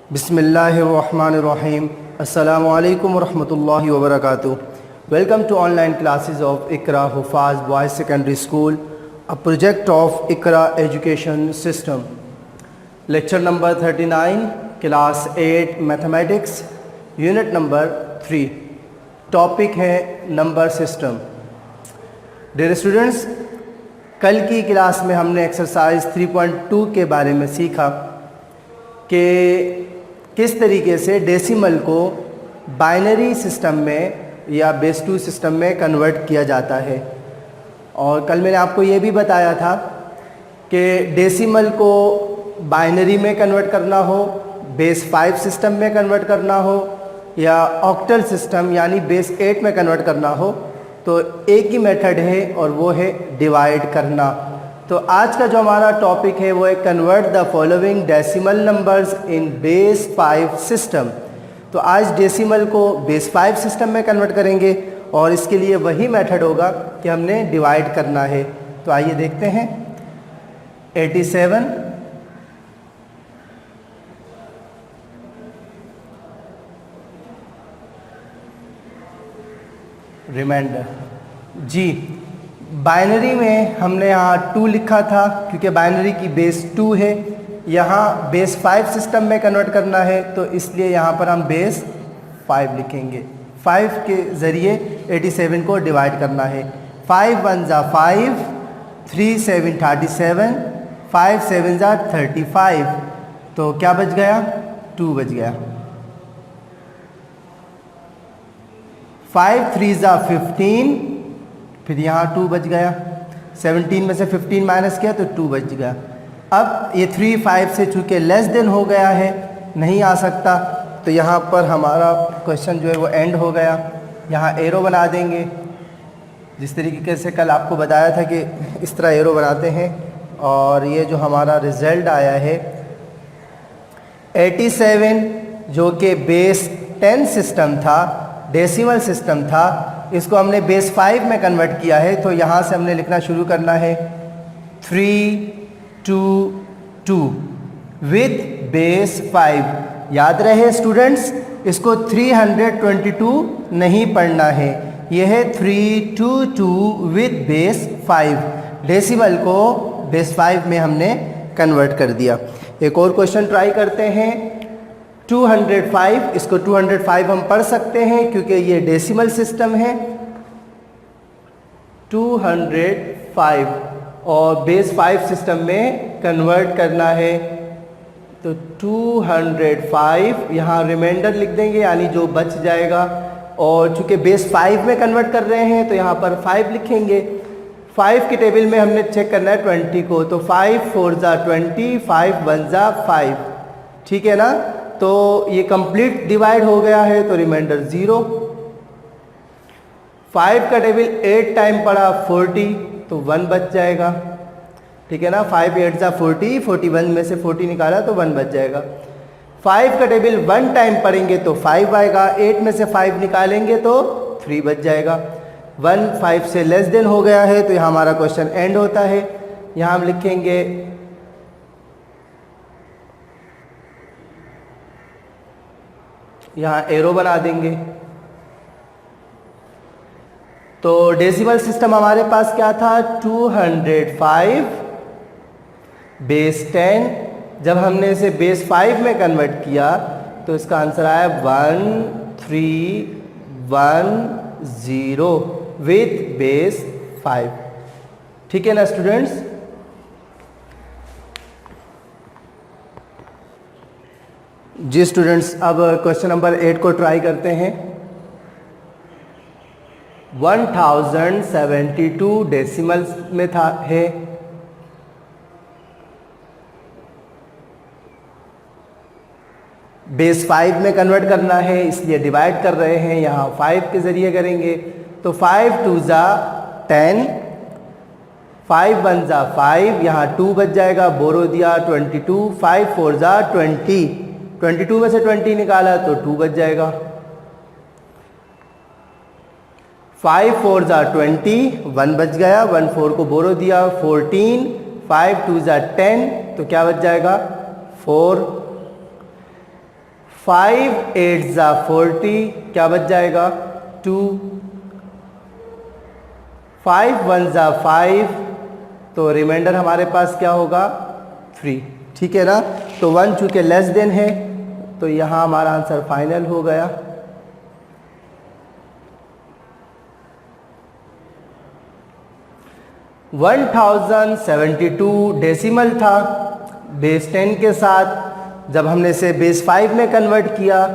बिस्मिल्लाहिर्रहमानिर्रहीम। अस्सलामु अलैकुम वरहमतुल्लाहि वबरकातुहू। Welcome to online classes of Iqra Huffaz boys secondary school, a project of Iqra education system. Lecture number 39, class 8 mathematics, unit number 3। Topic है number system. Dear students, कल की क्लास में हमने एक्सरसाइज 3.2 के बारे में सीखा कि किस तरीके से डेसिमल को बाइनरी सिस्टम में या बेस 2 सिस्टम में कन्वर्ट किया जाता है। और कल मैंने आपको ये भी बताया था कि डेसिमल को बाइनरी में कन्वर्ट करना हो, बेस 5 सिस्टम में कन्वर्ट करना हो या ऑक्टल सिस्टम यानी बेस 8 में कन्वर्ट करना हो तो एक ही मेथड है और वो है डिवाइड करना। तो आज का जो हमारा टॉपिक है वो है convert the following decimal numbers in base 5 system. तो आज डेसिमल को बेस 5 सिस्टम में कन्वर्ट करेंगे और इसके लिए वही मेथड होगा कि हमने डिवाइड करना है। तो आइए देखते हैं। 87 रिमाइंडर जी। बाइनरी में हमने यहाँ 2 लिखा था क्योंकि बाइनरी की बेस 2 है। यहाँ बेस 5 सिस्टम में कन्वर्ट करना है तो इसलिए यहाँ पर हम बेस 5 लिखेंगे। 5 के ज़रिए 87 को डिवाइड करना है। 5 1 ज़ा 5, 3 7 37, 5 7 ज़ा 35। तो क्या बच गया? 2 बच गया। 5 3 ज़ा 15, फिर यहाँ 2 बच गया। 17 में से 15 माइनस किया तो 2 बच गया। अब ये 3 5 से चूँकि लेस देन हो गया है, नहीं आ सकता, तो यहाँ पर हमारा क्वेश्चन जो है वो एंड हो गया। यहाँ एरो बना देंगे जिस तरीके से कल आपको बताया था कि इस तरह एरो बनाते हैं। और ये जो हमारा रिज़ल्ट आया है 87 जो कि बेस 10 सिस्टम था, डेसिमल सिस्टम था, इसको हमने बेस 5 में कन्वर्ट किया है। तो यहाँ से हमने लिखना शुरू करना है 3 2 2 विथ बेस 5। याद रहे स्टूडेंट्स, इसको 322 नहीं पढ़ना है, यह है 322 विथ बेस 5। डेसिमल को बेस 5 में हमने कन्वर्ट कर दिया। एक और क्वेश्चन ट्राई करते हैं। 205, इसको 205 हम पढ़ सकते हैं क्योंकि ये डेसिमल सिस्टम है। 205 और बेस 5 सिस्टम में कन्वर्ट करना है तो 205 यहाँ रिमाइंडर लिख देंगे यानी जो बच जाएगा। और चूँकि बेस 5 में कन्वर्ट कर रहे हैं तो यहाँ पर 5 लिखेंगे। 5 की टेबल में हमने चेक करना है 20 को, तो 5 4 ज़ा 20, 5 1 ज़ा 5। ठीक है ना? तो ये कंप्लीट डिवाइड हो गया है तो रिमाइंडर 0। 5 का टेबल 8 टाइम पड़ा 40 तो 1 बच जाएगा। ठीक है ना? 5 8 ज़ा 40, 41 में से 40 निकाला तो 1 बच जाएगा। 5 का टेबल 1 टाइम पढ़ेंगे तो 5 आएगा, 8 में से 5 निकालेंगे तो 3 बच जाएगा। 1 5 से लेस देन हो गया है तो यहाँ हमारा क्वेश्चन एंड होता है। यहाँ हम लिखेंगे यहाँ एरो बना देंगे। तो डेसिमल सिस्टम हमारे पास क्या था? 205 बेस 10। जब हमने इसे बेस 5 में कन्वर्ट किया तो इसका आंसर आया 1310 विथ बेस 5। ठीक है ना स्टूडेंट्स? जी स्टूडेंट्स, अब क्वेश्चन नंबर 8 को ट्राई करते हैं। 1072 डेसिमल में था है। बेस 5 में कन्वर्ट करना है इसलिए डिवाइड कर रहे हैं, यहाँ 5 के ज़रिए करेंगे। तो 5 2 ज़ा 10, 5 1 ज़ा 5, यहाँ 2 बच जाएगा, बोरो दिया 22, 5 4 ज़ा 20, 22 में से 20 निकाला तो 2 बच जाएगा। 5 4 ज़ा 20, 1 बच गया, 1 4 को बोरो दिया 14, 5 2 ज़ा 10 तो क्या बच जाएगा 4। 5 8 ज़ा 40, क्या बच जाएगा 2, 5 1 ज़ा 5, तो रिमाइंडर हमारे पास क्या होगा 3, ठीक है ना। तो 1 चूँकि लेस देन है तो यहाँ हमारा आंसर फाइनल हो गया। वन 1072 डेसिमल था बेस 10 के साथ। जब हमने इसे बेस 5 में कन्वर्ट किया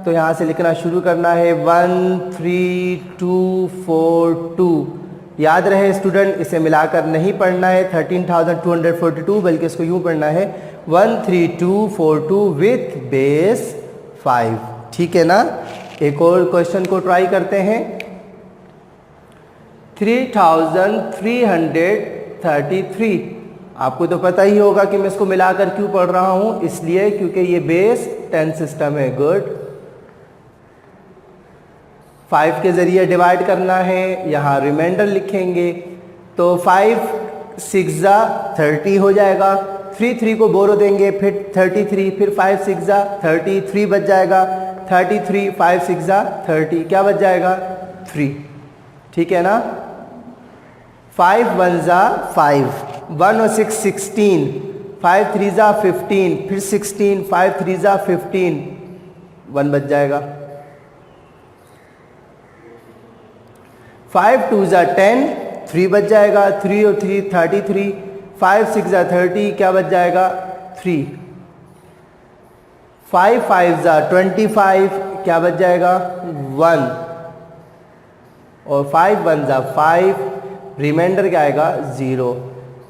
तो यहाँ से लिखना शुरू करना है 13242। याद रहे स्टूडेंट, इसे मिलाकर नहीं पढ़ना है 13242, बल्कि इसको यूँ पढ़ना है 13242 विथ बेस 5, ठीक है ना। एक और क्वेश्चन को ट्राई करते हैं। 3333, आपको तो पता ही होगा कि मैं इसको मिलाकर क्यों पढ़ रहा हूँ, इसलिए क्योंकि ये बेस 10 सिस्टम है। गुड। 5 के ज़रिए डिवाइड करना है, यहाँ रिमाइंडर लिखेंगे तो 5 6 ज़ा 30 हो जाएगा। 3 3 को बोरो देंगे, फिर 33, फिर 5 6 ज़ा 33 बच जाएगा। 33 5 6 ज़ा 30, क्या बच जाएगा 3, ठीक है ना। 5 1 ज़ा 5, 1 और 6 16, 5 3 ज़ा 15, फिर 16, 5 3 ज़ा 15, 1 बच जाएगा। 5 2 ज़ा 10, 3 बच जाएगा। 3 और 3 33, 5 6 ज़ा 30, क्या बच जाएगा 3। 5 5 ज़ा 25, क्या बच जाएगा 1, और 5 1 ज़ा 5, रिमाइंडर क्या आएगा 0।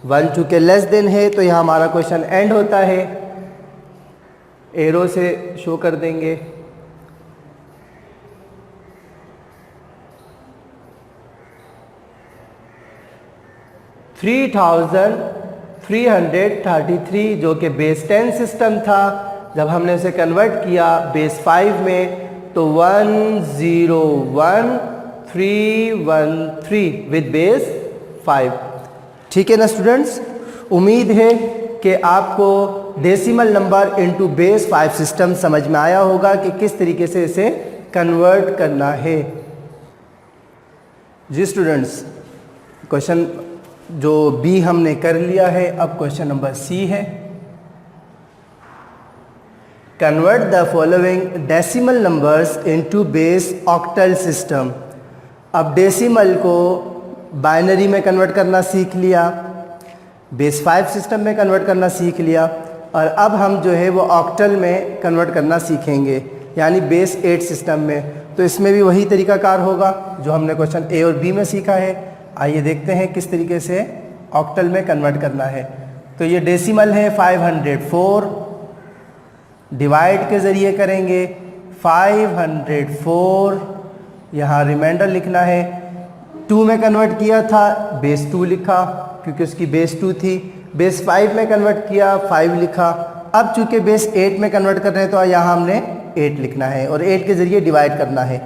1 चूँकि लेस देन है तो यहाँ हमारा क्वेश्चन एंड होता है, एरो से शो कर देंगे। थ्री 3333 जो कि बेस 10 सिस्टम था, जब हमने उसे कन्वर्ट किया बेस 5 में तो 101313 विद बेस 5, ठीक है ना स्टूडेंट्स। उम्मीद है कि आपको decimal number into base 5 system समझ में आया होगा कि किस तरीके से इसे कन्वर्ट करना है। जी स्टूडेंट्स, क्वेश्चन जो बी हमने कर लिया है, अब क्वेश्चन नंबर सी है। Convert the following decimal numbers into base octal system. अब डेसिमल को बाइनरी में कन्वर्ट करना सीख लिया, बेस 5 सिस्टम में कन्वर्ट करना सीख लिया, और अब हम जो है वो ऑक्टल में कन्वर्ट करना सीखेंगे, यानी बेस 8 सिस्टम में। तो इसमें भी वही तरीकाकार होगा जो हमने क्वेश्चन ए और बी में सीखा है। आइए देखते हैं किस तरीके से ऑक्टल में कन्वर्ट करना है। तो ये डेसिमल है 504, डिवाइड के ज़रिए करेंगे 504, यहाँ रिमाइंडर लिखना है। 2 में कन्वर्ट किया था, बेस 2 लिखा क्योंकि उसकी बेस 2 थी। बेस 5 में कन्वर्ट किया, 5 लिखा। अब चूँकि बेस 8 में कन्वर्ट कर रहे हैं तो यहाँ हमने 8 लिखना है और 8 के ज़रिए डिवाइड करना है।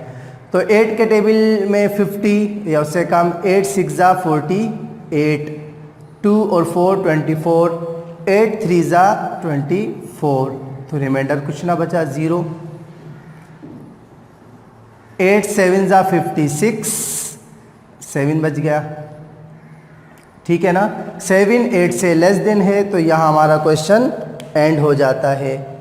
तो 8 के टेबल में 50 या उससे कम, 8 6 ज़ा 48, 2 और 4 24, 8 3 ज़ा 24, तो रिमाइंडर कुछ ना बचा 0। 8 7 ज़ा 56, 7 बच गया, ठीक है ना। 7 8 से लेस देन है तो यहाँ हमारा क्वेश्चन एंड हो जाता है।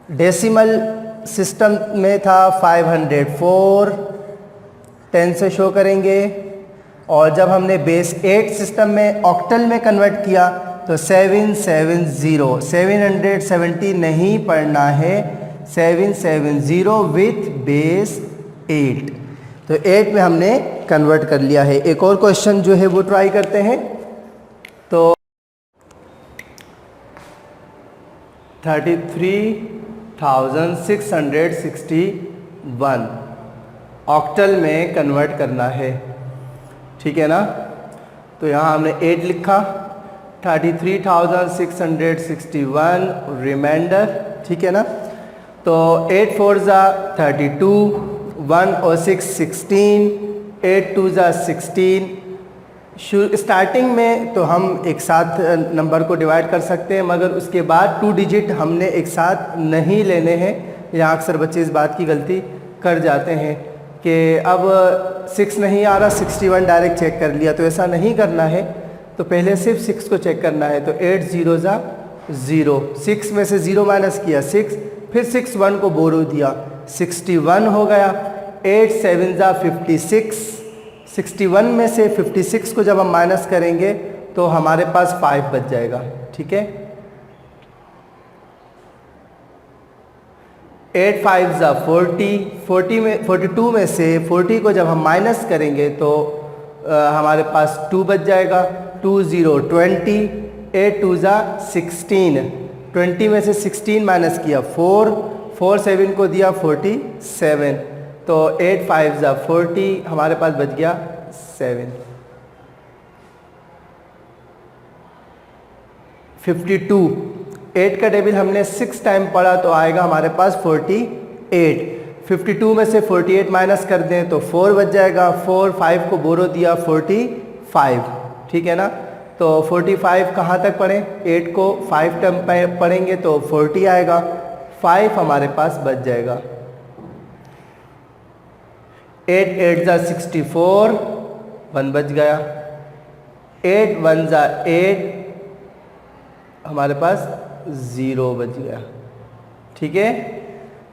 डेसिमल सिस्टम में था 504, 10 से शो करेंगे, और जब हमने बेस 8 सिस्टम में ऑक्टल में कन्वर्ट किया तो 770, 770 नहीं पढ़ना है, 770 विथ बेस 8। तो 8 में हमने कन्वर्ट कर लिया है। एक और क्वेश्चन जो है वो ट्राई करते हैं। तो 33,661 ऑक्टल में कन्वर्ट करना है, ठीक है ना। तो यहाँ हमने 8 लिखा, 33,661 रिमाइंडर, ठीक है ना। तो 8 4 ज़ा 32, 1 और 6 16, 8 2 ज़ा 16, स्टार्टिंग में तो हम एक साथ नंबर को डिवाइड कर सकते हैं, मगर उसके बाद 2 डिजिट हमने एक साथ नहीं लेने हैं। यहाँ अक्सर बच्चे इस बात की गलती कर जाते हैं कि अब 6 नहीं आ रहा, 61 डायरेक्ट चेक कर लिया। तो ऐसा नहीं करना है, तो पहले सिर्फ 6 को चेक करना है। तो 8 0 ज़ा 0, 6 में से 0 माइनस किया 6, फिर 6 1 को बोरो दिया, 61 हो गया। 8 7 ज़ा 56, 61 में से 56 को जब हम माइनस करेंगे तो हमारे पास 5 बच जाएगा। ठीक है। 8 5 ज़ा 40, 42 में से 40 को जब हम माइनस करेंगे तो हमारे पास 2 बच जाएगा। 2 0 20, 8 2 ज़ा 16, 20 में से 16 माइनस किया 4, 4 7 को दिया 47, तो 8 5 ज़ा 40, हमारे पास बच गया 7। 52, 8 का टेबल हमने 6 टाइम पढ़ा तो आएगा हमारे पास 48। 52 में से 48 माइनस कर दें तो 4 बच जाएगा। 4 5 को बोरो दिया 45। ठीक है ना। तो 45 कहाँ तक पढ़ें, 8 को 5 टाइम पढ़ेंगे तो 40 आएगा, 5 हमारे पास बच जाएगा। 8 8 ज़ा 64, 1 बच गया। 8 1 ज़ा 8, हमारे पास 0 बच गया। ठीक है।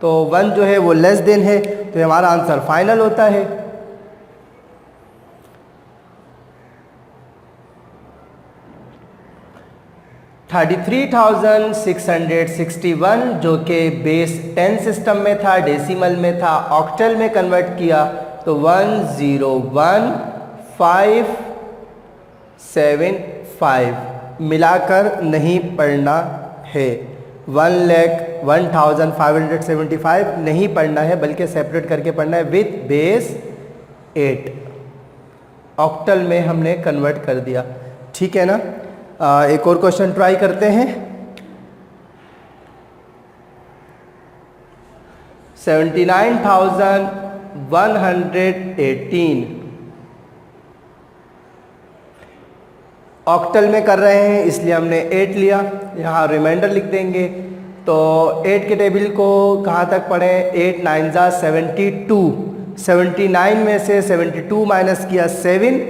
तो 1 जो है वो लेस देन है, तो हमारा आंसर फाइनल होता है। $33,661 जो कि बेस 10 सिस्टम में था, डेसिमल में था, ऑक्टल में कन्वर्ट किया तो 101,575 मिलाकर नहीं पढ़ना है। 1,01,575 नहीं पढ़ना है, बल्कि सेपरेट करके पढ़ना है विथ बेस 8। ऑक्टल में हमने कन्वर्ट कर दिया। ठीक है ना। एक और क्वेश्चन ट्राई करते हैं। 79,118 ऑक्टल में कर रहे हैं, इसलिए हमने 8 लिया। यहाँ रिमाइंडर लिख देंगे। तो 8 के टेबल को कहाँ तक पढ़ें, 8 9 ज़ा 72, 79 में से 72 माइनस किया 7,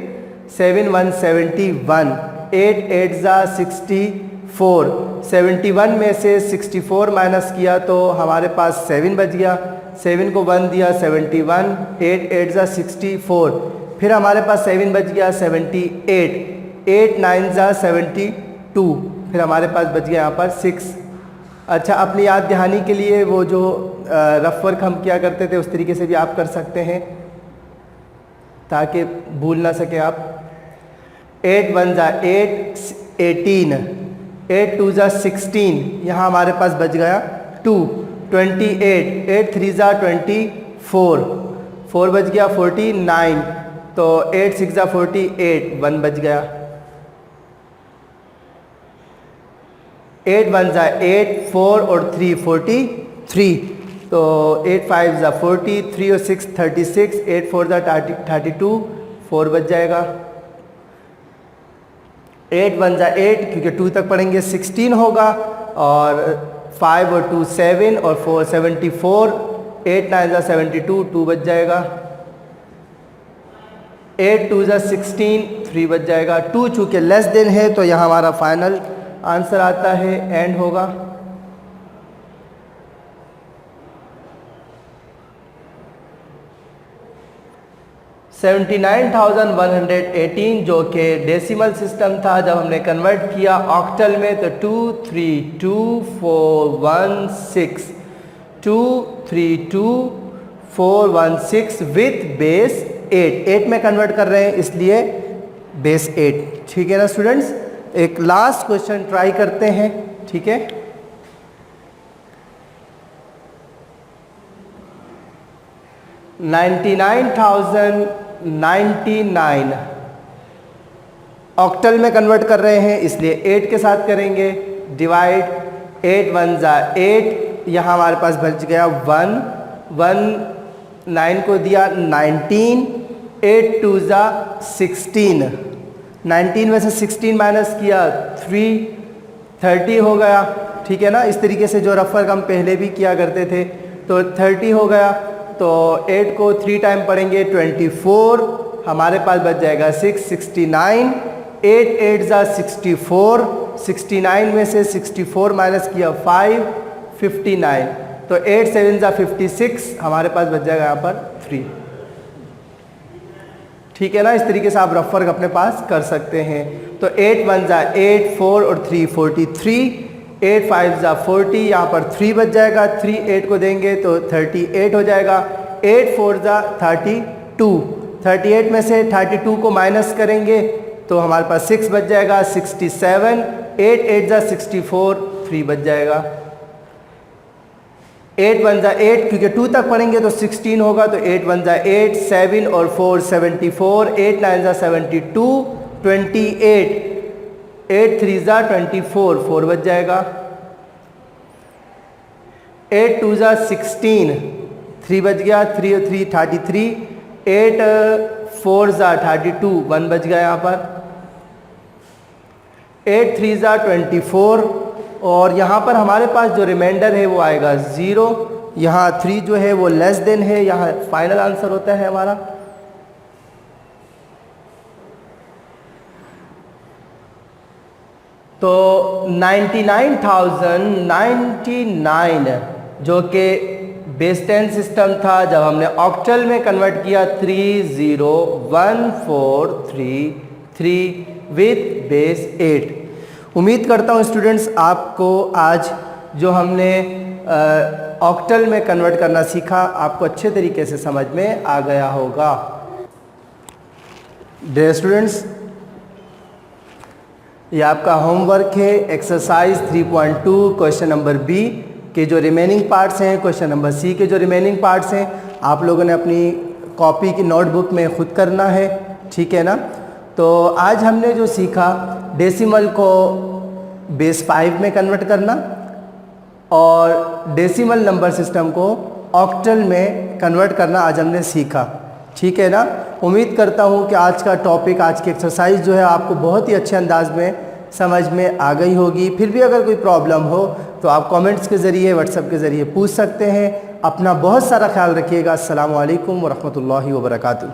7 1 71, 8 8 ज़ा 64, 71 में से 64 माइनस किया तो हमारे पास 7 बच गया। 7 को 1 दिया 71, 8 8 ज़ा 64, फिर हमारे पास 7 बच गया 78, 8 9 ज़ा 72, फिर हमारे पास बच गया यहाँ पर 6। अच्छा, अपनी याद दहानी के लिए वो जो रफ वर्क हम क्या करते थे उस तरीके से भी आप कर सकते हैं ताकि भूल ना सके आप। 8 1 ज़ा 8, 18, 8 2 ज़ा 16, यहाँ हमारे पास बच गया 2, 28, 8 3 ज़ा 24, 4 बच गया 49, तो 8 6 ज़ा 48, 1 बच गया। 8 1 ज़ा 8, 4 और 3 43, तो 8 5 ज़ा 40, 3 और 6 36, 8 4 ज़ा 32, 4 बच जाएगा। 8 1 ज़ा 8, क्योंकि 2 तक पढ़ेंगे 16 होगा, और 5 और 2 7 और 4 74, 8 9 ज़ा 72, 2 बच जाएगा। 8 2 ज़ा 16, 3 बच जाएगा। 2 चूँकि लेस देन है तो यहाँ हमारा फाइनल आंसर आता है, एंड होगा। $79,118 जो कि डेसिमल सिस्टम था, जब हमने कन्वर्ट किया ऑक्टल में तो 232,416, 232,416 विथ बेस 8 में कन्वर्ट कर रहे हैं, इसलिए बेस 8। ठीक है ना स्टूडेंट्स। एक लास्ट क्वेश्चन ट्राई करते हैं। ठीक है। 99,099 ऑक्टल में कन्वर्ट कर रहे हैं, इसलिए 8 के साथ करेंगे डिवाइड। 8 1 ज़ा 8, यहाँ हमारे पास बच गया 1, 9 को दिया 19, 8 2 ज़ा 16, 19 में से 16 माइनस किया 3, 30 हो गया। ठीक है ना, इस तरीके से जो रफ वर्क हम पहले भी किया करते थे। तो 30 हो गया, तो 8 को 3 टाइम पढ़ेंगे 24, हमारे पास बच जाएगा 6, 69। 8 8 ज़ा 64, 69 में से 64 माइनस किया 5, 59। तो 8 7 ज़ा 56, हमारे पास बच जाएगा यहाँ पर 3। ठीक है ना, इस तरीके से आप रफ वर्क अपने पास कर सकते हैं। तो 8 1 ज़ा 8, 4 और 3 43, 8 5 ज़ा 40, यहाँ पर 3 बच जाएगा। 3 8 को देंगे तो 38 हो जाएगा। 8 4 ज़ा 32, 38 में से 32 को माइनस करेंगे तो हमारे पास 6 बच जाएगा। 67, 8 8 ज़ा 64, 3 बच जाएगा। 8 1 ज़ा 8, क्योंकि 2 तक पढ़ेंगे तो 16 होगा, तो 8 1 ज़ा 8, 7 और 4 74, 8 9 ज़ा 72, 28, 8 3 ज़ा 24, 4 बच जाएगा। 8 2 ज़ा 16, 3 बच गया। 3 और 3 33, 8 4 ज़ा 32, 1 बच गया यहाँ पर। 8 3 ज़ा 24, और यहाँ पर हमारे पास जो रिमाइंडर है वो आएगा 0। यहाँ 3 जो है वो लेस देन है, यहाँ फाइनल आंसर होता है हमारा। तो 99,099 जो कि बेस 10 सिस्टम था, जब हमने ऑक्टल में कन्वर्ट किया 301433 विथ बेस 8। उम्मीद करता हूँ स्टूडेंट्स आपको आज जो हमने ऑक्टल में कन्वर्ट करना सीखा आपको अच्छे तरीके से समझ में आ गया होगा। डियर स्टूडेंट्स, ये आपका होमवर्क है एक्सरसाइज 3.2 क्वेश्चन नंबर बी के जो रिमेनिंग पार्ट्स हैं, क्वेश्चन नंबर सी के जो रिमेनिंग पार्ट्स हैं, आप लोगों ने अपनी कॉपी की नोटबुक में खुद करना है। ठीक है ना। तो आज हमने जो सीखा डेसिमल को बेस 5 में कन्वर्ट करना और डेसिमल नंबर सिस्टम को ऑक्टल में कन्वर्ट करना आज हमने सीखा। ठीक है ना। उम्मीद करता हूँ कि आज का टॉपिक, आज की एक्सरसाइज जो है आपको बहुत ही अच्छे अंदाज में समझ में आ गई होगी। फिर भी अगर कोई प्रॉब्लम हो तो आप कमेंट्स के ज़रिए, व्हाट्सएप के ज़रिए पूछ सकते हैं। अपना बहुत सारा ख्याल रखिएगा। अस्सलामु अलैकुम व रहमतुल्लाहि व बरकातुहू।